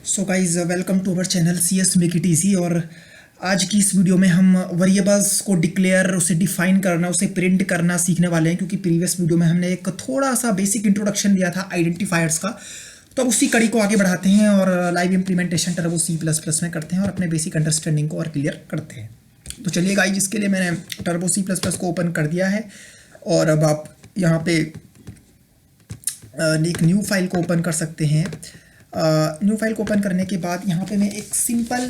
So guys welcome to our channel C S make it easy. और आज की इस वीडियो में हम वेरिएबल्स को डिक्लेयर, उसे डिफाइन करना, उसे प्रिंट करना सीखने वाले हैं। क्योंकि प्रीवियस वीडियो में हमने एक थोड़ा सा बेसिक इंट्रोडक्शन लिया था आइडेंटिफायर्स का, तो अब उसी कड़ी को आगे बढ़ाते हैं और लाइव इम्प्लीमेंटेशन टर्बो C++ में करते हैं और अपने बेसिक अंडरस्टैंडिंग को और क्लियर करते हैं। तो चलिए गाइज, इसके लिए मैंने टर्बो C++ को ओपन कर दिया है और अब आप यहाँ पे एक न्यू फाइल को ओपन कर सकते हैं। न्यू फाइल को ओपन करने के बाद यहाँ पे मैं एक simple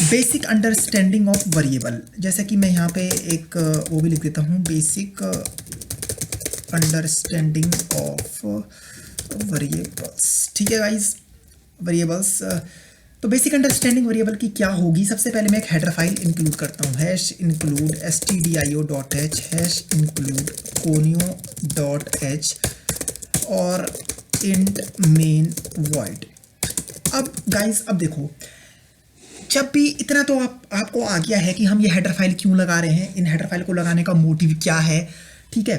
basic understanding of variable, जैसे कि मैं यहाँ पे एक वो भी लिख देता हूँ, बेसिक अंडरस्टैंडिंग ऑफ वेरिएबल्स। ठीक है गाइज, वेरिएबल्स। तो बेसिक अंडरस्टैंडिंग वेरिएबल की क्या होगी, सबसे पहले मैं एक हेडर फाइल इंक्लूड करता हूँ, #include stdio.h #include conio.h और int main void। अब गाइज, अब देखो, जब भी इतना तो आपको आ गया है कि हम ये हेडर फाइल क्यों लगा रहे हैं, इन हेडर फाइल को लगाने का मोटिव क्या है। ठीक है,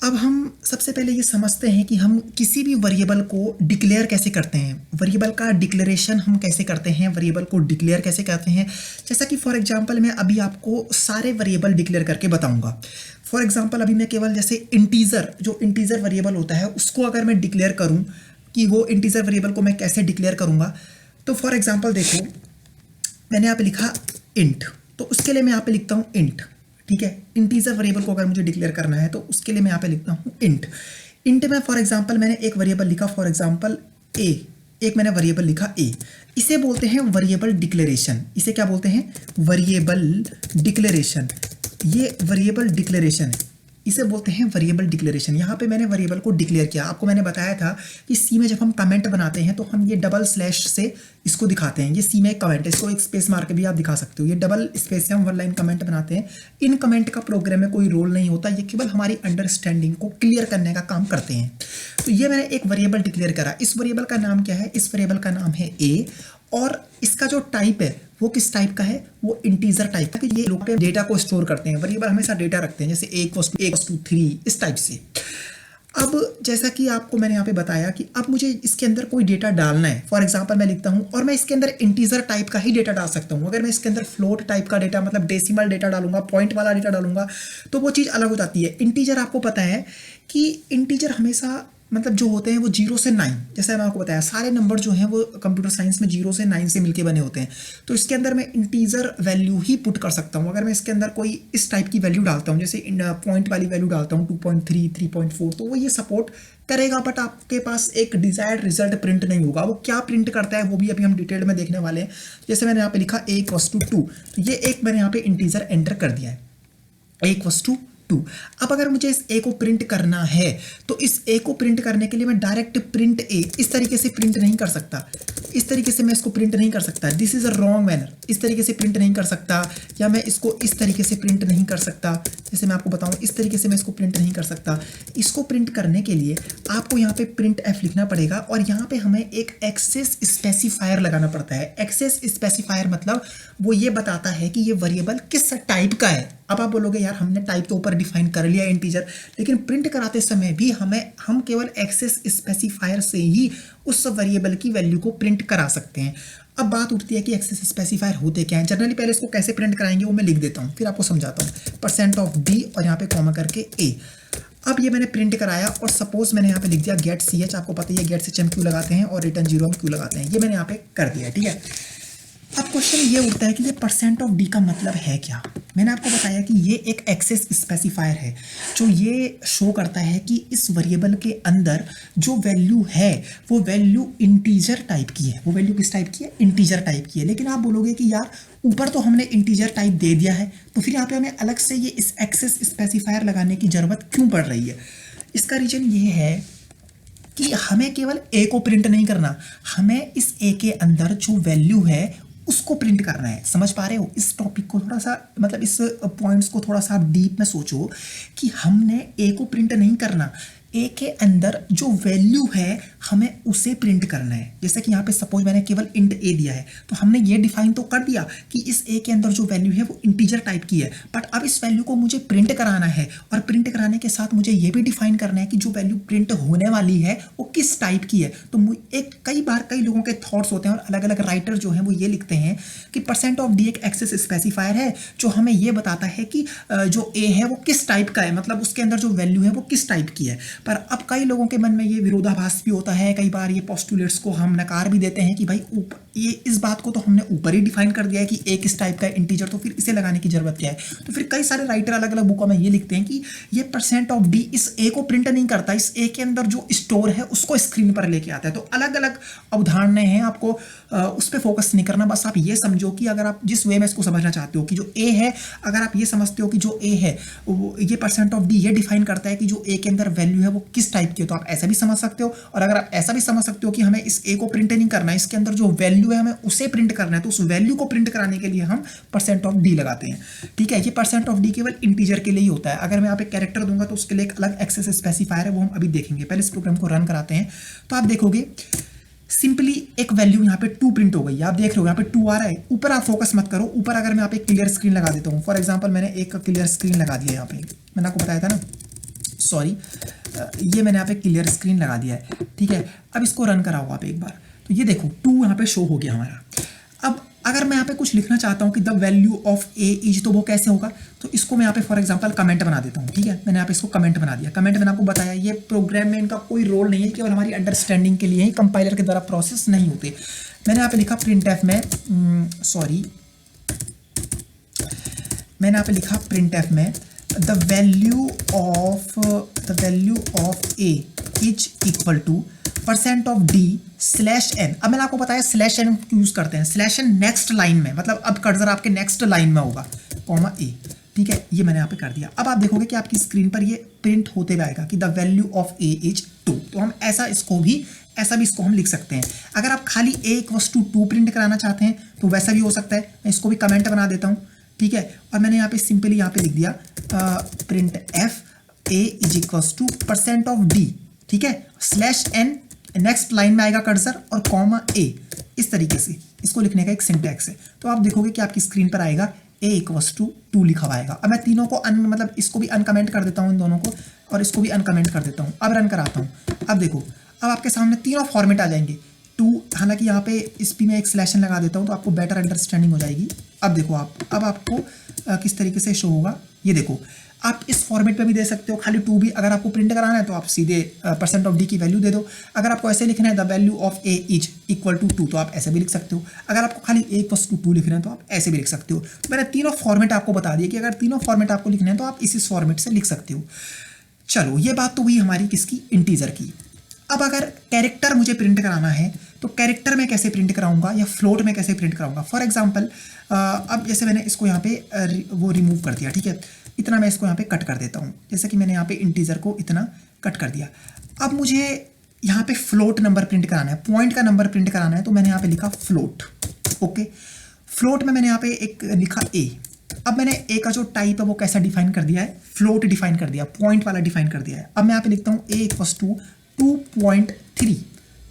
अब हम सबसे पहले ये समझते हैं कि हम किसी भी वेरिएबल को डिक्लेयर कैसे करते हैं, वेरिएबल का डिक्लेरेशन हम कैसे करते हैं, वेरिएबल को डिक्लेयर कैसे करते हैं। जैसा कि फॉर एग्जांपल मैं अभी आपको सारे वेरिएबल डिक्लेयर करके बताऊंगा। फॉर एग्जांपल अभी मैं केवल जैसे इंटीजर, जो इंटीजर वेरिएबल होता है उसको अगर मैं डिक्लेयर करूं कि वो इंटीजर वेरिएबल को मैं कैसे डिक्लेयर करूंगा, तो फॉर एग्जांपल देखो, मैंने यहाँ पे लिखा इंट, तो उसके लिए मैं यहाँ पे लिखता हूँ इंट। ठीक है, इंटीजर वेरिएबल को अगर मुझे डिक्लेयर करना है तो उसके लिए मैं यहाँ पे लिखता हूँ इंट। इंट में फॉर एग्जांपल मैंने एक वेरिएबल लिखा, फॉर एग्जांपल ए, एक मैंने वेरिएबल लिखा ए, इसे बोलते हैं वेरिएबल डिक्लेरेशन। इसे क्या बोलते हैं, वेरिएबल डिक्लेरेशन। ये वेरिएबल डिक्लेरेशन है, इसे बोलते हैं वेरिएबल डिक्लेरेशन। यहाँ पे मैंने वेरिएबल को डिक्लेयर किया। आपको मैंने बताया था कि सी में जब हम कमेंट बनाते हैं तो हम ये डबल स्लैश से इसको दिखाते हैं। ये सी में एक कमेंट है, इसको एक स्पेस मार के भी आप दिखा सकते हो। ये डबल स्पेस से हम वन लाइन कमेंट बनाते हैं। इन कमेंट का प्रोग्राम में कोई रोल नहीं होता, ये केवल हमारी अंडरस्टैंडिंग को क्लियर करने का काम करते हैं। तो ये मैंने एक वेरिएबल डिक्लेयर करा। इस वेरिएबल का नाम क्या है, इस वेरिएबल का नाम है ए, और इसका जो टाइप है वो किस टाइप का है, वो इंटीजर टाइप का। ये लोग डेटा को स्टोर करते हैं, वेरिएबल हमेशा डेटा रखते हैं, जैसे a=3 इस टाइप से। अब जैसा कि आपको मैंने यहाँ पे बताया कि अब मुझे इसके अंदर कोई डेटा डालना है, फॉर एग्जांपल मैं लिखता हूँ, और मैं इसके अंदर इंटीजर टाइप का ही डेटा डाल सकता हूँ। अगर मैं इसके अंदर फ्लोट टाइप का डेटा, मतलब डेसिमल डेटा डालूंगा, पॉइंट वाला डेटा डालूंगा, तो वो चीज़ अलग हो जाती है। इंटीजर आपको पता है कि इंटीजर हमेशा मतलब जो होते हैं वो 0 से 9, जैसे मैं आपको बताया सारे नंबर जो हैं वो कंप्यूटर साइंस में 0 से 9 से मिलके बने होते हैं। तो इसके अंदर मैं इंटीजर वैल्यू ही पुट कर सकता हूँ। अगर मैं इसके अंदर कोई इस टाइप की वैल्यू डालता हूँ, जैसे पॉइंट वाली वैल्यू डालता हूँ 2.3, 3.4, तो वो ये सपोर्ट करेगा, बट आपके पास एक डिजायर्ड रिजल्ट प्रिंट नहीं होगा। वो क्या प्रिंट करता है वो भी अभी हम डिटेल में देखने वाले हैं। जैसे मैंने यहाँ पे लिखा a=2, तो ये एक मैंने यहाँ पे इंटीजर एंटर कर दिया है, a=2। अब अगर मुझे इस ए को प्रिंट करना है तो इस ए को प्रिंट करने के लिए मैं डायरेक्ट प्रिंट ए इस तरीके से प्रिंट नहीं कर सकता। इस तरीके से मैं इसको प्रिंट नहीं कर सकता, this is a wrong manner. इस तरीके से प्रिंट नहीं कर सकता, या मैं इसको इस तरीके से प्रिंट नहीं कर सकता। जैसे मैं आपको बताऊं, इस तरीके से मैं इसको प्रिंट नहीं कर सकता। इसको प्रिंट करने के लिए आपको यहाँ पे प्रिंट एफ लिखना पड़ेगा, और यहाँ पे हमें एक एक्सेस स्पेसिफायर लगाना पड़ता है। एक्सेस स्पेसिफायर मतलब वो ये बताता है कि ये वेरिएबल किस टाइप का है। अब आप बोलोगे यार हमने टाइप तो ऊपर डिफाइन कर लिया इंटीजर, लेकिन प्रिंट कराते समय भी हम केवल एक्सेस स्पेसिफायर से ही उस वेरिएबल की वैल्यू को प्रिंट करा सकते हैं। अब बात उठती है कि एक्सेस स्पेसिफायर होते क्या हैं। जनरली पहले इसको कैसे प्रिंट कराएंगे वो मैं लिख देता हूँ, फिर आपको समझाता हूँ। %d और यहाँ पे कॉमा करके a। अब ये मैंने प्रिंट कराया, और सपोज मैंने यहाँ पे लिख दिया गेट ch। आपको पता है गेट से हम क्यों लगाते हैं और रिटर्न 0 हम क्यों लगाते हैं, ये मैंने यहाँ पे कर दिया। ठीक है, अब क्वेश्चन ये उठता है कि ये %d का मतलब है क्या। मैंने आपको बताया कि ये एक एक्सेस स्पेसिफायर है जो ये शो करता है कि इस वेरिएबल के अंदर जो वैल्यू है वो वैल्यू इंटीजर टाइप की है। वो वैल्यू किस टाइप की है, इंटीजर टाइप की है। लेकिन आप बोलोगे कि यार ऊपर तो हमने इंटीजर टाइप दे दिया है, तो फिर यहाँ पे हमें अलग से ये इस एक्सेस स्पेसिफायर लगाने की जरूरत क्यों पड़ रही है। इसका रीजन ये है कि हमें केवल ए को प्रिंट नहीं करना, हमें इस ए के अंदर जो वैल्यू है उसको प्रिंट करना है। समझ पा रहे हो इस टॉपिक को, थोड़ा सा मतलब इस पॉइंट्स को थोड़ा सा आप डीप में सोचो कि हमने ए को प्रिंट नहीं करना, ए के अंदर जो वैल्यू है हमें उसे प्रिंट करना है। जैसे कि यहाँ पे सपोज मैंने केवल इंट ए दिया है, तो हमने ये डिफाइन तो कर दिया कि इस ए के अंदर जो वैल्यू है वो इंटीजर टाइप की है, बट अब इस वैल्यू को मुझे प्रिंट कराना है, और प्रिंट कराने के साथ मुझे ये भी डिफाइन करना है कि जो वैल्यू प्रिंट होने वाली है वो किस टाइप की है। तो एक कई बार कई लोगों के थॉट्स होते हैं और अलग अलग राइटर जो हैं वो ये लिखते हैं कि परसेंट ऑफ डी एक एक्सेस स्पेसिफायर है जो हमें ये बताता है कि जो ए है वो किस टाइप का है, मतलब उसके अंदर जो वैल्यू है वो किस टाइप की है। पर अब कई लोगों के मन में ये विरोधाभास भी होता है, कई बार ये पोस्टुलेट्स को हम नकार भी देते हैं कि भाई ये इस बात को तो हमने ऊपर ही डिफाइन कर दिया है कि ए किस टाइप का इंटीजर, तो फिर इसे लगाने की जरूरत क्या है। तो फिर कई सारे राइटर अलग अलग बुकों में ये लिखते हैं कि ये परसेंट ऑफ डी इस ए को प्रिंट नहीं करता, इस ए के अंदर जो स्टोर है उसको स्क्रीन पर लेके आता है। तो अलग अलग अवधारणाएं हैं, आपको उस पर फोकस नहीं करना, बस आप ये समझो कि अगर आप जिस वे में इसको समझना चाहते हो कि जो ए है, अगर आप ये समझते हो कि जो ए है ये परसेंट ऑफ डी ये डिफाइन करता है कि जो ए के अंदर वैल्यू है वो किस टाइप की है, तो आप ऐसा भी समझ सकते हो। और अगर आप ऐसा भी समझ सकते हो कि हमें इस ए को प्रिंट नहीं करना है, इसके अंदर जो वैल्यू है हमें उसे प्रिंट करना है, तो उस वैल्यू को प्रिंट कराने के लिए हम परसेंट ऑफ डी लगाते हैं। ठीक है, ये परसेंट ऑफ डी केवल इंटीजर के लिए ही होता है। अगर मैं यहाँ पे कैरेक्टर दूंगा तो उसके लिए एक अलग एक्सेस स्पेसिफायर है, वो हम अभी देखेंगे। पहले इस प्रोग्राम को रन कराते हैं तो आप देखोगे सिंपली एक वैल्यू यहाँ पे 2 प्रिंट हो गई। आप देख रहे हो यहाँ पे 2 आ रहा है। ऊपर आप फोकस मत करो, ऊपर अगर मैं यहाँ पे क्लियर स्क्रीन लगा देता हूँ, फॉर एग्जांपल मैंने एक क्लियर स्क्रीन लगा दिया यहाँ पे, मैंने आपको बताया था ना, सॉरी, ये मैंने यहाँ पे क्लियर स्क्रीन लगा दिया है। ठीक है, अब इसको रन कराओ आप एक बार, तो ये देखो 2 यहाँ पे शो हो गया हमारा। अब अगर मैं यहाँ पे कुछ लिखना चाहता हूँ कि the value of a is, तो वो कैसे होगा, तो इसको मैं यहाँ पे फॉर एग्जांपल कमेंट बना देता हूँ। ठीक है, मैंने यहाँ पे इसको कमेंट बना दिया। कमेंट मैंने आपको बताया ये प्रोग्राम में इनका कोई रोल नहीं है, केवल हमारी अंडरस्टैंडिंग के लिए ही, कंपाइलर के द्वारा प्रोसेस नहीं होते। मैंने यहाँ पे लिखा printf में, मैंने यहाँ पे लिखा printf में the value of a is equal to percent of d slash n. अब मैंने आपको बताया स्लैश एन यूज करते हैं, स्लैश एन नेक्स्ट लाइन में, मतलब अब कर्सर आपके नेक्स्ट लाइन में होगा, कॉमा ए। ठीक है, ये मैंने यहाँ पे कर दिया। अब आप देखोगे कि आपकी स्क्रीन पर ये प्रिंट होते हुए आएगा कि the value of a is 2। तो हम ऐसा भी इसको हम लिख सकते हैं। अगर आप खाली ए इक्वल्स टू 2 प्रिंट कराना चाहते हैं तो वैसा भी हो सकता है। मैं इसको भी कमेंट बना देता हूँ। ठीक है, और मैंने यहाँ पे सिंपली यहाँ पे लिख दिया print F A is equals to percent of D. ठीक है, स्लैश एन नेक्स्ट लाइन में आएगा कर्सर और कॉमा ए। इस तरीके से इसको लिखने का एक सिंटैक्स है। तो आप देखोगे कि आपकी स्क्रीन पर आएगा ए इक्वल्स टू 2 लिखा हुआ आएगा। अब मैं तीनों को मतलब इसको भी अनकमेंट कर देता हूँ, इन दोनों को, और इसको भी अनकमेंट कर देता हूँ। अब रन कराता हूँ। अब देखो, अब आपके सामने तीनों फॉर्मेट आ जाएंगे। 2, हालांकि यहाँ पे इस पी में एक स्लैश लगा देता हूँ तो आपको बेटर अंडरस्टैंडिंग हो जाएगी। अब देखो अब आपको किस तरीके से शो होगा, ये देखो। आप इस फॉर्मेट पे भी दे सकते हो, खाली 2 भी। अगर आपको प्रिंट कराना है तो आप सीधे परसेंट ऑफ डी की वैल्यू दे दो। अगर आपको ऐसे लिखना है the value of a is equal to 2, तो आप ऐसे भी लिख सकते हो। अगर आपको खाली ए इक्वल्स टू 2 लिखना है तो आप ऐसे भी लिख सकते हो। तो मैंने तीनों फॉर्मेट आपको बता दिया कि अगर तीनों फॉर्मेट आपको लिखने हैं तो आप इस फॉर्मेट से लिख सकते हो। चलो, ये बात तो हुई हमारी किसकी, इंटीजर की। अब अगर कैरेक्टर मुझे प्रिंट कराना है तो कैरेक्टर में कैसे प्रिंट कराऊंगा या फ्लोट में कैसे प्रिंट कराऊंगा। फॉर एग्जांपल अब जैसे मैंने इसको यहाँ पे वो रिमूव कर दिया। ठीक है, इतना मैं इसको यहाँ पे कट कर देता हूँ। जैसे कि मैंने यहाँ पे इंटीजर को इतना कट कर दिया। अब मुझे यहाँ पे फ्लोट नंबर प्रिंट कराना है, पॉइंट का नंबर प्रिंट कराना है, तो मैंने यहाँ पे लिखा फ्लोट। ओके, फ्लोट में मैंने यहाँ पे एक लिखा ए। अब मैंने ए का जो टाइप है वो कैसा डिफाइन कर दिया है, फ्लोट डिफाइन कर दिया, पॉइंट वाला डिफाइन कर दिया है। अब मैं यहाँ पे लिखता हूँ ए इक्वल्स टू 2.3।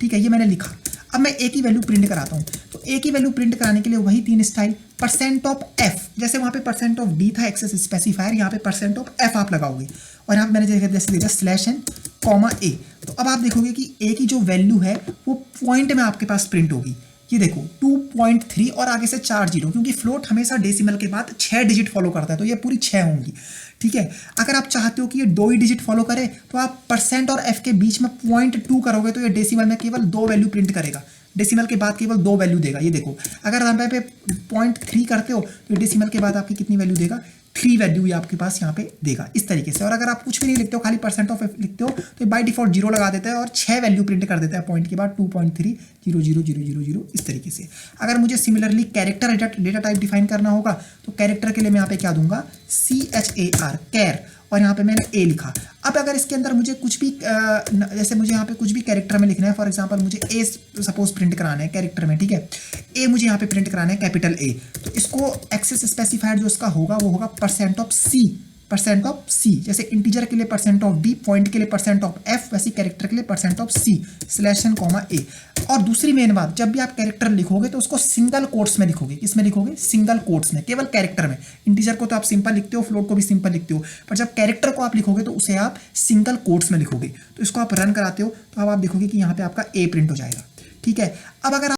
ठीक है, ये मैंने लिखा। अब मैं ए की वैल्यू प्रिंट कराता हूँ, तो ए की वैल्यू प्रिंट कराने के लिए वही 3 स्टाइल, परसेंट ऑफ एफ, जैसे वहाँ पे परसेंट ऑफ डी था एक्सेस स्पेसिफायर, यहाँ पे परसेंट ऑफ एफ आप लगाओगे, और यहाँ पे मैंने जैसे दिया स्लैश एन कॉमा ए। तो अब आप देखोगे कि ए की जो वैल्यू है वो पॉइंट में आपके पास प्रिंट होगी। ये देखो 2.3 और आगे से 4 जीरो, क्योंकि फ्लोट हमेशा डेसिमल के बाद 6 डिजिट फॉलो करता है, तो ये पूरी 6 होंगी। ठीक है, अगर आप चाहते हो कि ये 2 ही डिजिट फॉलो करे तो आप परसेंट और एफ के बीच में 0.2 करोगे तो ये डेसिमल में केवल 2 वैल्यू प्रिंट करेगा, डेसिमल के बाद केवल 2 वैल्यू देगा। ये देखो, अगर आप पे 0.3 करते हो तो डेसिमल के बाद आपकी कितनी वैल्यू देगा, 3 वैल्यू आपके पास यहाँ पे देगा, इस तरीके से। और अगर आप कुछ भी नहीं लिखते हो, खाली परसेंट ऑफ एफ लिखते हो, तो बाय डिफॉल्ट 0 लगा देता है और 6 वैल्यू प्रिंट कर देता है पॉइंट के बाद, 2.3 0 0 0 0 0 इस तरीके से। अगर मुझे similarly character data type define करना होगा तो कैरेक्टर के लिए मैं यहाँ पे क्या दूंगा, CHAR, कैर, और यहाँ पे मैंने ए लिखा। अब अगर इसके अंदर मुझे कुछ भी जैसे मुझे यहाँ पे कुछ भी कैरेक्टर में लिखना है, फॉर एग्जांपल मुझे ए सपोज प्रिंट कराना है कैरेक्टर में। ठीक है, ए मुझे यहाँ पे प्रिंट कराना है कैपिटल ए, तो इसको एक्सेस स्पेसिफायर जो इसका होगा वो होगा percent of c, percent of c, जैसे इंटीजर के लिए परसेंट ऑफ बी, पॉइंट के लिए परसेंट ऑफ एफ, वैसे कैरेक्टर के लिए percent of c slash n comma a. और दूसरी मेन बात, जब भी आप कैरेक्टर लिखोगे तो उसको सिंगल कोट्स में लिखोगे। किसमें लिखोगे? सिंगल कोट्स में, केवल कैरेक्टर में। इंटीजर को तो आप सिंपल लिखते हो, फ्लोट को भी सिंपल लिखते हो, पर जब कैरेक्टर को आप लिखोगे तो उसे आप सिंगल कोट्स में लिखोगे। तो इसको आप रन कराते हो तो अब आप देखोगे कि यहाँ पे आपका ए प्रिंट हो जाएगा। ठीक है। अब अगर